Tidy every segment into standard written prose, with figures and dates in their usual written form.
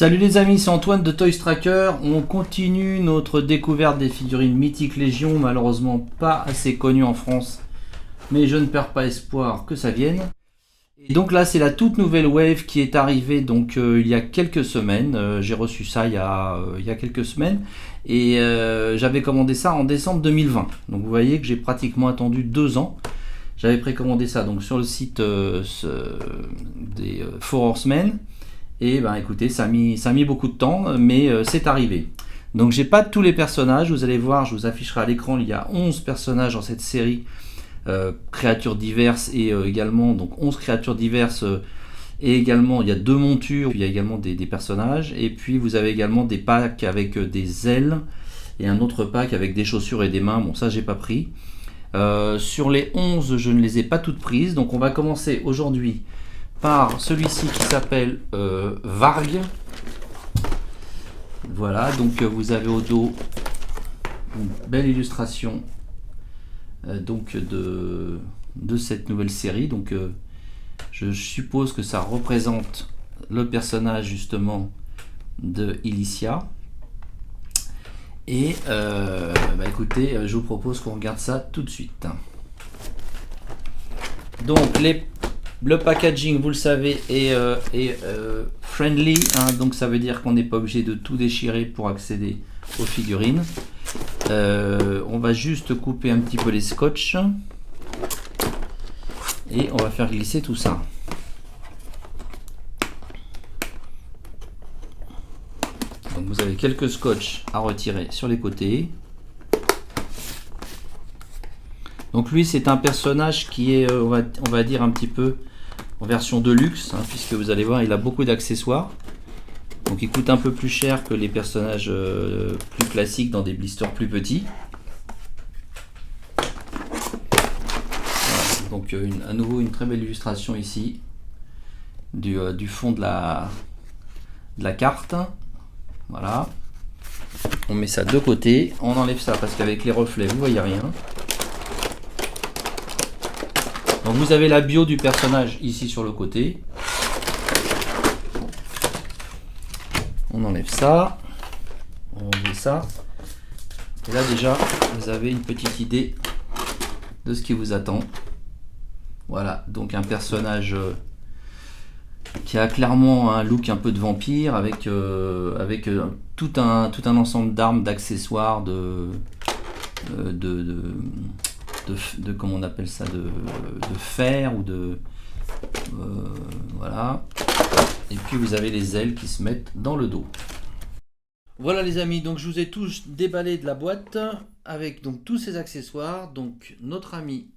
Salut les amis, c'est Antoine de Toys Tracker. On continue notre découverte des figurines Mythic Légion, malheureusement pas assez connues en France, mais je ne perds pas espoir que ça vienne. Et donc là, c'est la toute nouvelle wave qui est arrivée donc il y a quelques semaines. J'ai reçu ça il y a quelques semaines et j'avais commandé ça en décembre 2020. Donc vous voyez que j'ai pratiquement attendu 2 ans. J'avais précommandé ça donc sur le site des Four Horsemen. Et ben écoutez, ça a mis beaucoup de temps, mais c'est arrivé. Donc j'ai pas tous les personnages, vous allez voir, je vous afficherai à l'écran, il y a 11 personnages dans cette série, créatures diverses et également, donc 11 créatures diverses, et également il y a 2 montures, puis il y a également des personnages, et puis vous avez également des packs avec des ailes, et un autre pack avec des chaussures et des mains, bon ça j'ai pas pris. Sur les 11, je ne les ai pas toutes prises, donc on va commencer aujourd'hui par celui-ci qui s'appelle Varg. Voilà, donc vous avez au dos une belle illustration donc de cette nouvelle série. Donc je suppose que ça représente le personnage justement de Ilicia. Et écoutez, je vous propose qu'on regarde ça tout de suite. Donc le packaging, vous le savez, est friendly, hein, donc ça veut dire qu'on n'est pas obligé de tout déchirer pour accéder aux figurines. On va juste couper un petit peu les scotch et on va faire glisser tout ça. Donc vous avez quelques scotch à retirer sur les côtés. Donc lui, c'est un personnage qui est, on va dire, un petit peu en version de luxe, hein, puisque vous allez voir, il a beaucoup d'accessoires. Donc il coûte un peu plus cher que les personnages plus classiques dans des blisters plus petits. Voilà, donc à nouveau une très belle illustration ici du fond de la carte. Voilà. On met ça de côté, on enlève ça parce qu'avec les reflets vous voyez rien. Donc vous avez la bio du personnage ici sur le côté. On enlève ça. On enlève ça. Et là déjà, vous avez une petite idée de ce qui vous attend. Voilà, donc un personnage qui a clairement un look un peu de vampire avec tout un ensemble d'armes, d'accessoires, de comment on appelle ça, de fer ou voilà. Et puis vous avez les ailes qui se mettent dans le dos. Voilà les amis, donc je vous ai tous déballé de la boîte avec donc tous ces accessoires. Donc notre ami,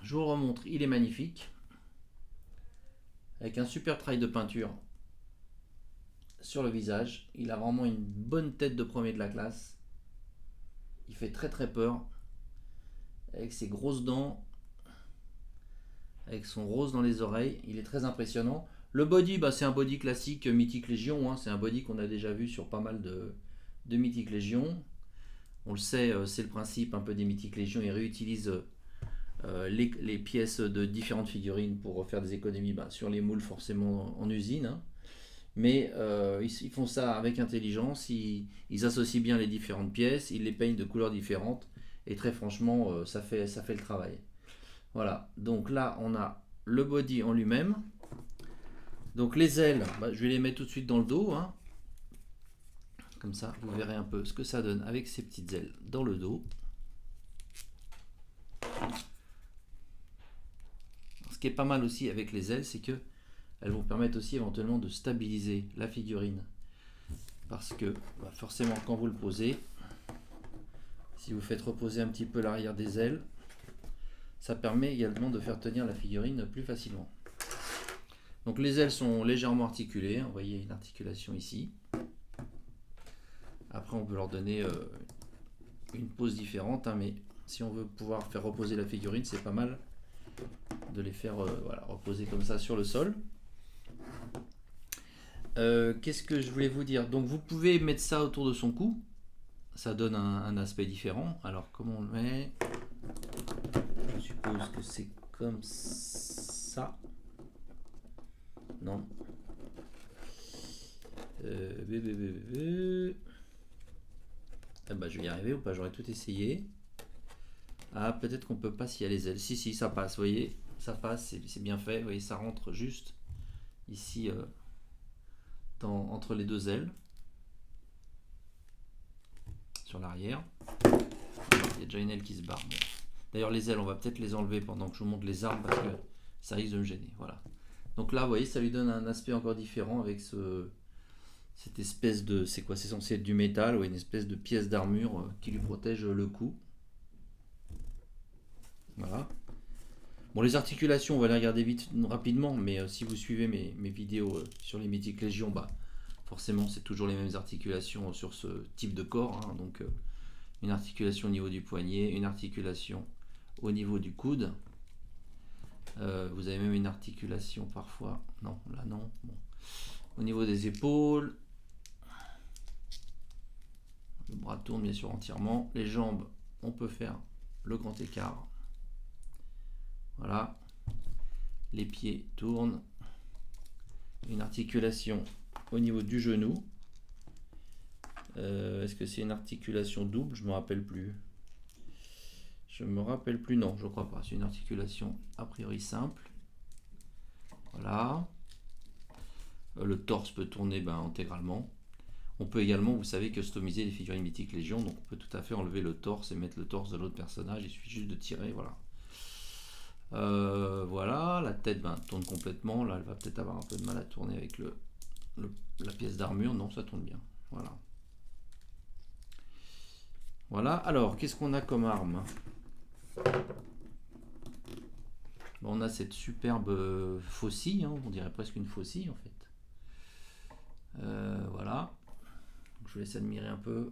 je vous le remontre, il est magnifique, avec un super travail de peinture sur le visage. Il a vraiment une bonne tête de premier de la classe. Il fait très très peur, avec ses grosses dents, avec son rose dans les oreilles. Il est très impressionnant. Le body, c'est un body classique Mythic Légion, hein. C'est un body qu'on a déjà vu sur pas mal de Mythic Légion. On le sait, c'est le principe un peu des Mythic Légion. Ils réutilisent les pièces de différentes figurines pour faire des économies sur les moules forcément en usine, hein. Mais ils font ça avec intelligence. Ils associent bien les différentes pièces, ils les peignent de couleurs différentes et très franchement ça fait le travail. Voilà, donc là on a le body en lui-même. Donc les ailes, je vais les mettre tout de suite dans le dos, hein. Comme ça vous verrez un peu ce que ça donne avec ces petites ailes dans le dos. Ce qui est pas mal aussi avec les ailes, c'est que elles vont permettre aussi éventuellement de stabiliser la figurine, parce que forcément quand vous le posez, si vous faites reposer un petit peu l'arrière des ailes, ça permet également de faire tenir la figurine plus facilement. Donc les ailes sont légèrement articulées, vous voyez une articulation ici. Après on peut leur donner une pose différente, hein, mais si on veut pouvoir faire reposer la figurine, c'est pas mal de les faire reposer comme ça sur le sol. Qu'est-ce que je voulais vous dire? Donc vous pouvez mettre ça autour de son cou, ça donne un aspect différent. Alors comment on le met? Je suppose que c'est comme ça. Non. Ah bah je vais y arriver ou pas, j'aurais tout essayé. Ah, peut-être qu'on peut pas s'il y a les ailes. Si, ça passe, vous voyez, ça passe, c'est bien fait, vous voyez, ça rentre juste ici entre les deux ailes, sur l'arrière. Il y a déjà une aile qui se barre. Bon. D'ailleurs, les ailes, on va peut-être les enlever pendant que je vous montre les armes parce que ça risque de me gêner. Voilà. Donc là, vous voyez, ça lui donne un aspect encore différent avec cette espèce de... C'est quoi? C'est censé être du métal ou une espèce de pièce d'armure qui lui protège le cou. Voilà. Bon, les articulations, on va les regarder vite, rapidement, mais si vous suivez mes vidéos sur les Mythiques Légions, bah, forcément, c'est toujours les mêmes articulations sur ce type de corps. Hein, donc, une articulation au niveau du poignet, une articulation au niveau du coude. Vous avez même une articulation parfois. Non, là non. Bon. Au niveau des épaules. Le bras tourne bien sûr entièrement. Les jambes, on peut faire le grand écart. Voilà. Les pieds tournent. Une articulation au niveau du genou. Est-ce que c'est une articulation double? Je ne me rappelle plus. Non, je crois pas. C'est une articulation a priori simple. Voilà. Le torse peut tourner intégralement. On peut également, vous savez, customiser les figurines Mythiques Légion. Donc on peut tout à fait enlever le torse et mettre le torse de l'autre personnage. Il suffit juste de tirer. Voilà. Voilà. La tête tourne complètement. Là, elle va peut-être avoir un peu de mal à tourner avec la pièce d'armure. Non, ça tourne bien. Voilà. Voilà. Alors, qu'est-ce qu'on a comme arme? On a cette superbe faucille, hein, on dirait presque une faucille en fait. Voilà. Je vous laisse admirer un peu.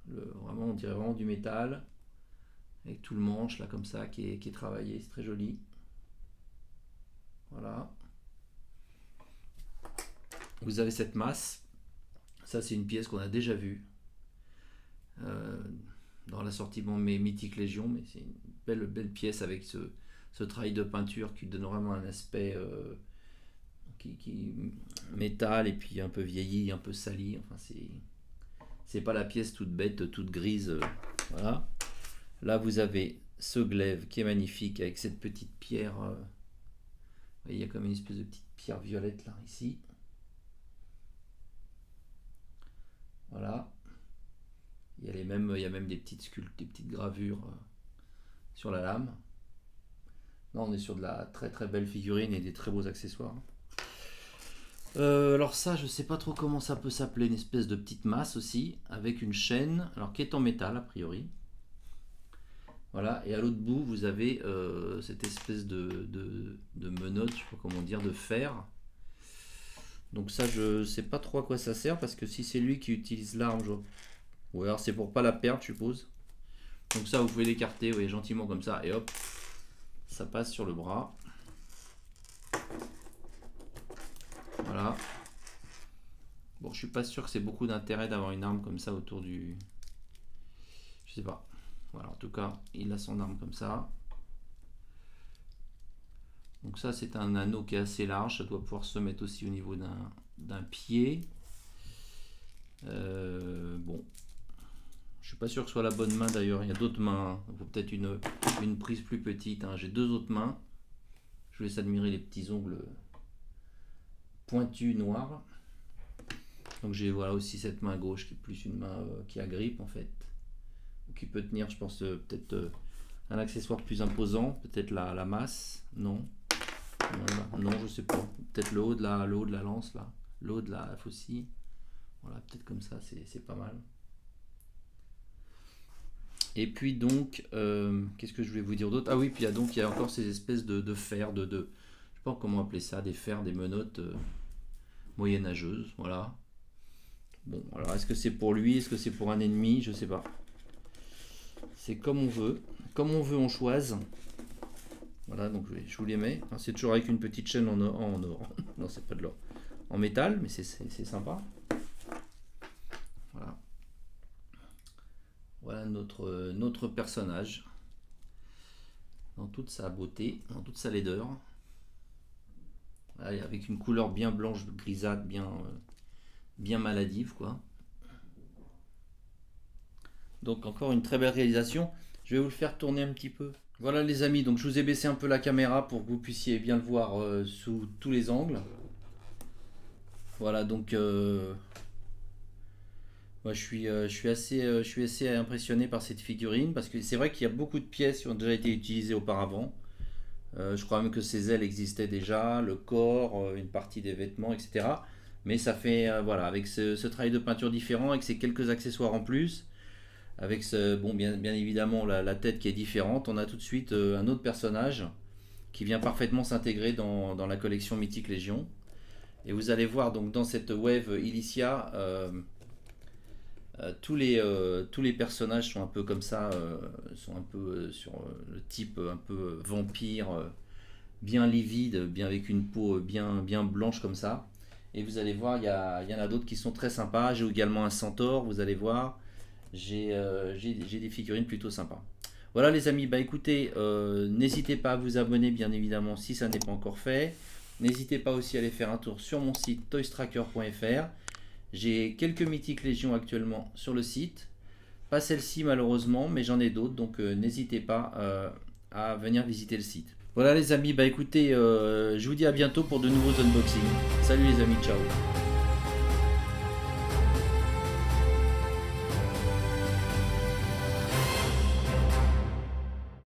Vraiment, on dirait vraiment du métal. Avec tout le manche là comme ça qui est travaillé, c'est très joli. Voilà. Vous avez cette masse. Ça c'est une pièce qu'on a déjà vue. Dans l'assortiment Mythiques Légion, mais c'est une belle pièce avec ce travail de peinture qui donne vraiment un aspect qui métal et puis un peu vieilli, un peu sali. Enfin, c'est pas la pièce toute bête, toute grise. Voilà. Là, vous avez ce glaive qui est magnifique avec cette petite pierre. Il y a comme une espèce de petite pierre violette là, ici. Voilà. Il y a même des petites sculptures, des petites gravures sur la lame. Là, on est sur de la très très belle figurine et des très beaux accessoires. Alors ça, je sais pas trop comment ça peut s'appeler, une espèce de petite masse aussi, avec une chaîne, alors qui est en métal a priori. Voilà, et à l'autre bout, vous avez cette espèce de menotte, je sais pas comment dire, de fer. Donc ça, je sais pas trop à quoi ça sert, parce que si c'est lui qui utilise l'arme, ou alors c'est pour pas la perdre, je suppose. Donc ça, vous pouvez l'écarter, vous voyez, gentiment comme ça, et hop, ça passe sur le bras. Voilà. Bon, je suis pas sûr que c'est beaucoup d'intérêt d'avoir une arme comme ça autour du... Je sais pas. Voilà, en tout cas, il a son arme comme ça. Donc ça, c'est un anneau qui est assez large. Ça doit pouvoir se mettre aussi au niveau d'un pied. Bon. Je suis pas sûr que ce soit la bonne main d'ailleurs. Il y a d'autres mains. Il faut peut-être une prise plus petite. Hein. J'ai deux autres mains. Je vous laisse admirer les petits ongles pointus noirs. Donc j'ai voilà aussi cette main gauche qui est plus une main qui agrippe en fait. Ou qui peut tenir, je pense, peut-être un accessoire plus imposant. Peut-être la masse. Non. Non, je sais pas. Peut-être le haut de la lance là. Le haut de la faucille. Voilà, peut-être comme ça, c'est pas mal. Et puis donc, qu'est-ce que je voulais vous dire d'autre? Ah oui, puis il y a encore ces espèces de fers, je sais pas comment appeler ça, des fers, des menottes moyenâgeuses, voilà. Bon, alors est-ce que c'est pour lui, est-ce que c'est pour un ennemi, je sais pas. C'est comme on veut, on choisit. Voilà, donc je vous les mets. C'est toujours avec une petite chaîne en or. Non, c'est pas de l'or. En métal, mais c'est sympa. Voilà. Voilà notre personnage. Dans toute sa beauté, dans toute sa laideur. avec une couleur bien blanche, grisâtre, bien maladive, quoi. Donc encore une très belle réalisation. Je vais vous le faire tourner un petit peu. Voilà les amis, donc je vous ai baissé un peu la caméra pour que vous puissiez bien le voir sous tous les angles. Voilà, donc moi je suis assez impressionné par cette figurine parce que c'est vrai qu'il y a beaucoup de pièces qui ont déjà été utilisées auparavant. Je crois même que ses ailes existaient déjà, le corps, une partie des vêtements, etc. Mais ça fait, voilà, avec ce travail de peinture différent, avec ces quelques accessoires en plus, avec bon, bien évidemment la tête qui est différente, on a tout de suite un autre personnage qui vient parfaitement s'intégrer dans la collection Mythique Légion. Et vous allez voir donc dans cette wave Ilicia, tous les personnages sont un peu comme ça, sont un peu sur le type un peu vampire, bien livide, bien avec une peau bien blanche comme ça. Et vous allez voir, il y en a d'autres qui sont très sympas. J'ai également un centaure, vous allez voir. J'ai des figurines plutôt sympas. Voilà les amis, bah écoutez, n'hésitez pas à vous abonner bien évidemment si ça n'est pas encore fait. N'hésitez pas aussi à aller faire un tour sur mon site toystracker.fr. J'ai quelques mythiques légions actuellement sur le site. Pas celle-ci malheureusement, mais j'en ai d'autres, donc n'hésitez pas à venir visiter le site. Voilà les amis, bah écoutez, je vous dis à bientôt pour de nouveaux unboxings. Salut les amis, ciao.